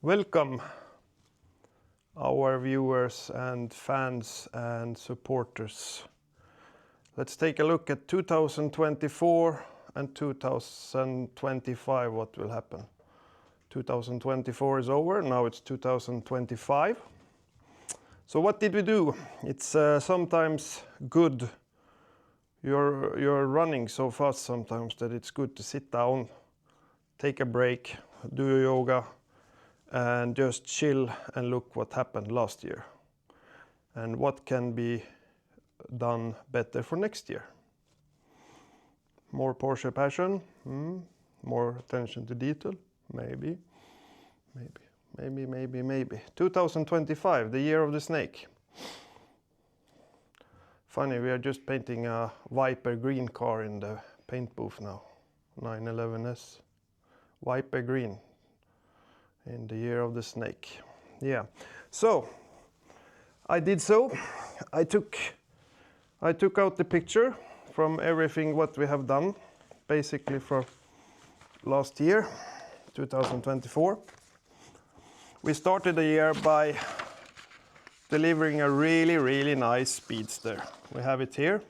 Welcome our viewers and fans and supporters. Let's take a look at 2024 and 2025, what will happen. 2024 is over, now it's 2025. So what did we do? It's sometimes good. You're running so fast sometimes that it's good to sit down, take a break, do your yoga, and just chill and look what happened last year and what can be done better for next year. More Porsche passion, more attention to detail, maybe. 2025, the year of the snake. Funny, we are just painting a Viper green car in the paint booth now. 911S, Viper green. In the year of the snake. Yeah. So I did so. I took out the picture from everything what we have done, basically for last year, 2024. We started the year by delivering a really nice Speedster. We have it here.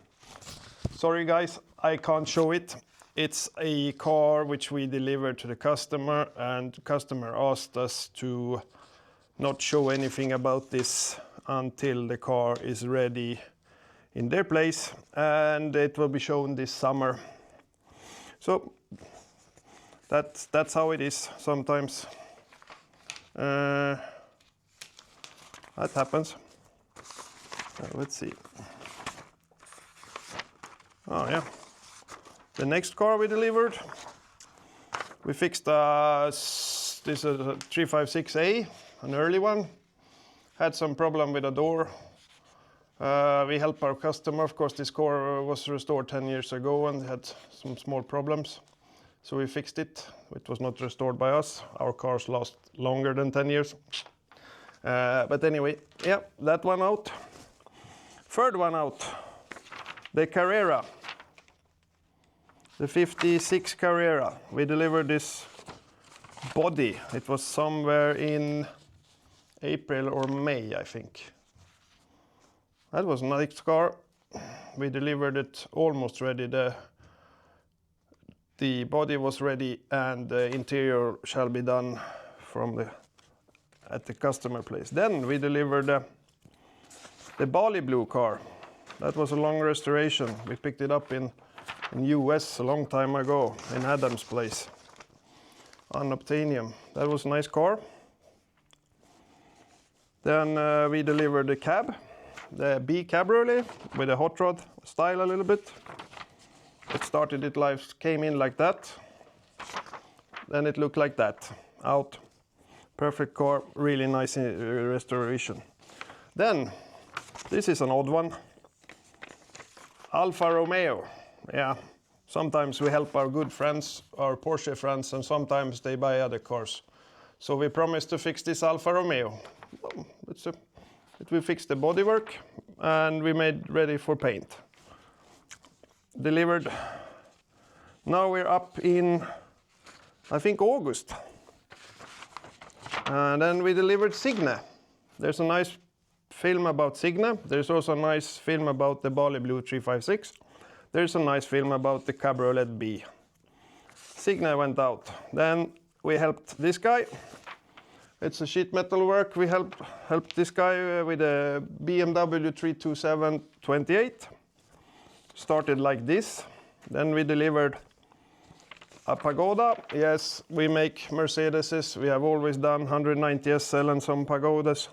Sorry guys, I can't show it. It's a car which we delivered to the customer, and the customer asked us to not show anything about this until the car is ready in their place, and it will be shown this summer. So that's how it is sometimes. That happens. Let's see. Oh yeah. The next car we delivered, we fixed this is a 356A, an early one. Had some problem with the door. We helped our customer. Of course, this car was restored 10 years ago and had some small problems. So we fixed it. It was not restored by us. Our cars last longer than 10 years. But anyway, yeah, that one out. Third one out, the Carrera. The 56 Carrera. We delivered this body. It was somewhere in April or May, I think. That was a nice car. We delivered it almost ready. The body was ready and the interior shall be done at the customer place. Then we delivered the Bali blue car. That was a long restoration. We picked it up in US a long time ago in Adam's place on Obtanium. That was a nice car. Then we delivered the cab, the B Cabriolet with a hot rod style a little bit. It started it life, came in like that. Then it looked like that, out. Perfect car, really nice restoration. Then, this is an odd one. Alfa Romeo. Yeah, sometimes we help our good friends, our Porsche friends, and sometimes they buy other cars. So we promised to fix this Alfa Romeo. We fixed the bodywork and we made ready for paint. Delivered. Now we're up in, I think, August. And then we delivered Signe. There's a nice film about Signe. There's also a nice film about the Bali Blue 356. There's a nice film about the Cabriolet B. Signe went out. Then we helped this guy. It's a sheet metal work. We helped this guy with a BMW 327 28. Started like this. Then we delivered a Pagoda. Yes, we make Mercedeses. We have always done 190 SL and some Pagodas.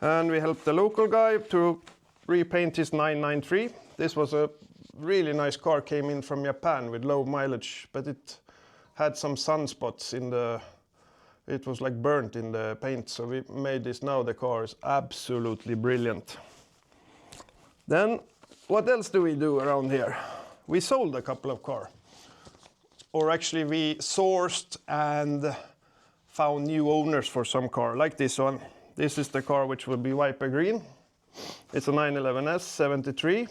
And we helped the local guy to repaint his 993. This was a really nice car, came in from Japan with low mileage, but it had some sunspots in it was like burnt in the paint, so we made this now. The car is absolutely brilliant. Then, what else do we do around here? We sold a couple of cars. Or actually we sourced and found new owners for some car, like this one. This is the car which will be Viper green. It's a 911S 73.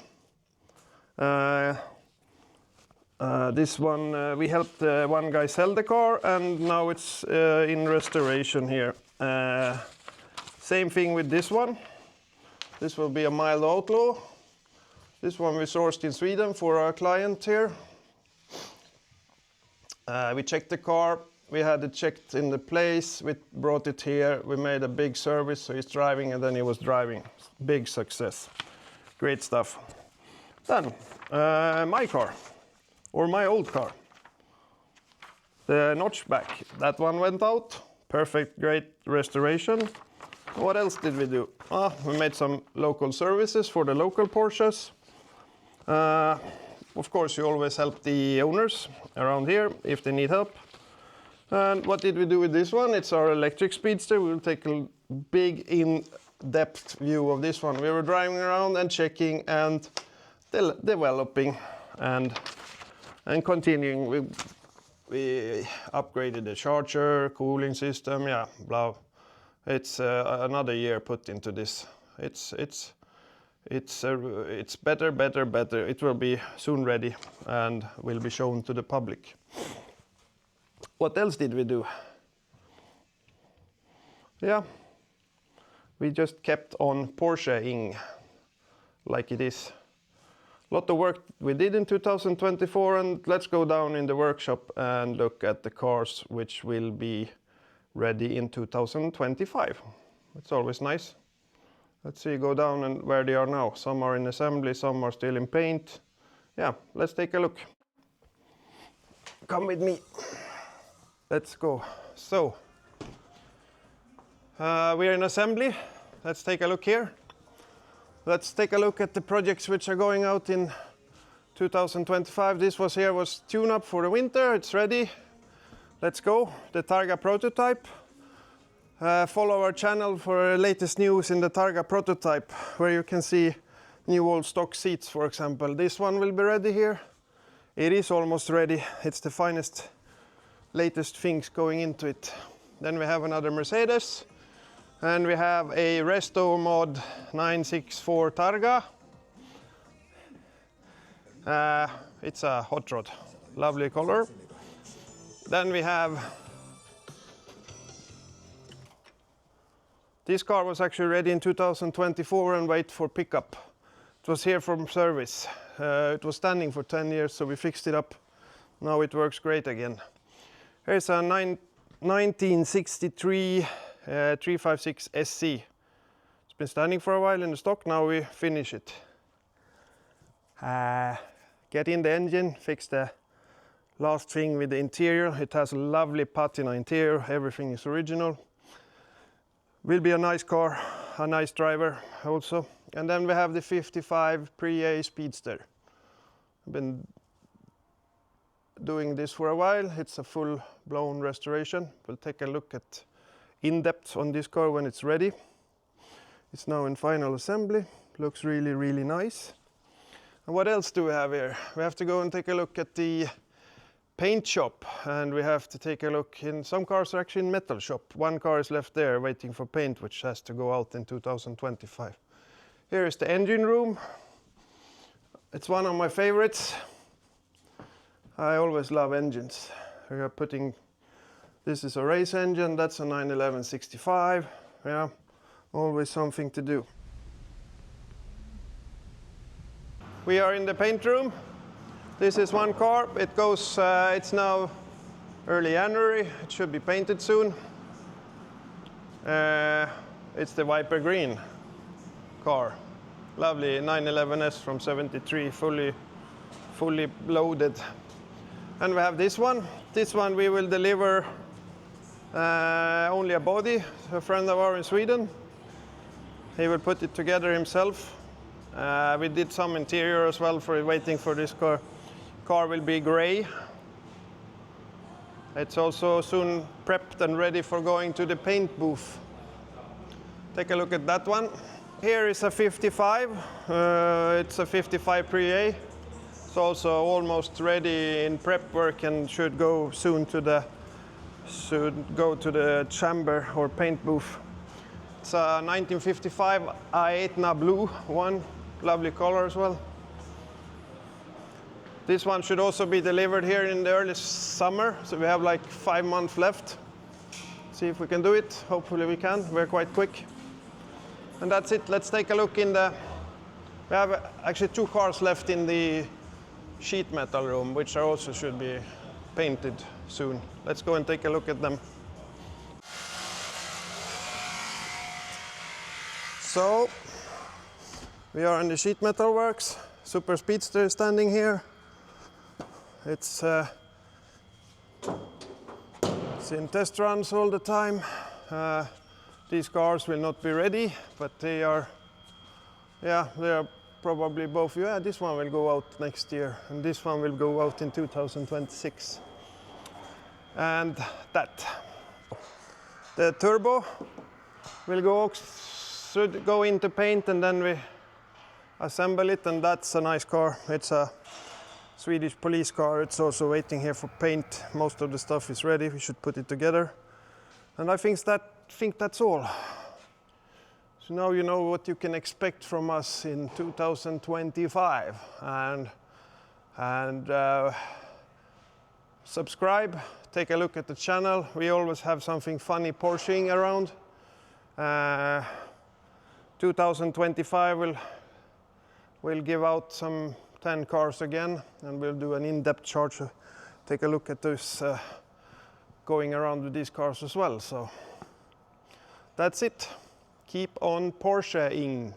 This one, we helped one guy sell the car, and now it's in restoration here. Same thing with this one. This will be a mild outlaw. This one we sourced in Sweden for our client here. We checked the car. We had it checked in the place. We brought it here. We made a big service, so he's driving, and then he was driving. Big success. Great stuff. Then, my car, or my old car. The notchback, that one went out. Perfect, great restoration. What else did we do? We made some local services for the local Porsches. Of course, you always help the owners around here if they need help. And what did we do with this one? It's our electric speedster. We'll take a big in-depth view of this one. We were driving around and checking and developing and continuing. We upgraded the charger, cooling system, yeah, blah. It's another year put into this. It's better. It will be soon ready and will be shown to the public. What else did we do? Yeah, we just kept on Porscheing like it is. A lot of work we did in 2024, and let's go down in the workshop and look at the cars which will be ready in 2025. It's always nice. Let's see, go down and where they are now. Some are in assembly, some are still in paint. Yeah, let's take a look. Come with me. Let's go. So, we're in assembly. Let's take a look here. Let's take a look at the projects which are going out in 2025. This was tune-up for the winter. It's ready. Let's go. The Targa prototype. Follow our channel for the latest news in the Targa prototype, where you can see new old stock seats, for example. This one will be ready here. It is almost ready. It's the finest, latest things going into it. Then we have another Mercedes, and we have a Resto Mod 964 Targa. It's a hot rod, lovely color. Then we have, this car was actually ready in 2024 and wait for pickup. It was here from service. It was standing for 10 years, so we fixed it up. Now it works great again. Here's a 1963 356 SC. It's been standing for a while in the stock, now we finish it. Get in the engine, fix the last thing with the interior. It has a lovely patina interior, everything is original. Will be a nice car, a nice driver also. And then we have the 55 Pre-A Speedster. I've been doing this for a while. It's a full-blown restoration. We'll take a look at in-depth on this car when it's ready. It's now in final assembly. Looks really, really nice. And what else do we have here? We have to go and take a look at the paint shop, and we have to take a look in, some cars are actually in metal shop. One car is left there waiting for paint, which has to go out in 2025. Here is the engine room. It's one of my favorites. I always love engines. We are putting, this is a race engine, that's a 911-65. Yeah, always something to do. We are in the paint room. This is one car. It goes, it's now early January. It should be painted soon. It's the Viper Green car. Lovely 911S from 73, fully loaded. And we have this one. This one we will deliver only a body. A friend of ours in Sweden. He will put it together himself. We did some interior as well for waiting for this car. Car will be gray. It's also soon prepped and ready for going to the paint booth. Take a look at that one. Here is a 55. It's a 55 Pre-A. It's also almost ready in prep work and should go soon to the chamber or paint booth. It's a 1955 A8 blue one, lovely color as well. This one should also be delivered here in the early summer, so we have like 5 months left. See if we can do it. Hopefully we can. We're quite quick. And that's it. Let's take a look in the... We have actually 2 cars left in the sheet metal room, which also should be painted soon. Let's go and take a look at them. So, we are in the sheet metal works. Super Speedster is standing here. It's in test runs all the time. These cars will not be ready, but they are probably both. Yeah, this one will go out next year, and this one will go out in 2026. And that. The turbo will should go into paint, and then we assemble it, and that's a nice car. It's a Swedish police car. It's also waiting here for paint. Most of the stuff is ready. We should put it together. And I think that's all. So now you know what you can expect from us in 2025. And subscribe, take a look at the channel. We always have something funny Porscheing around. 2025 we'll give out some 10 cars again, and we'll do an in-depth chart. Take a look at this going around with these cars as well. So that's it. Keep on Porscheing.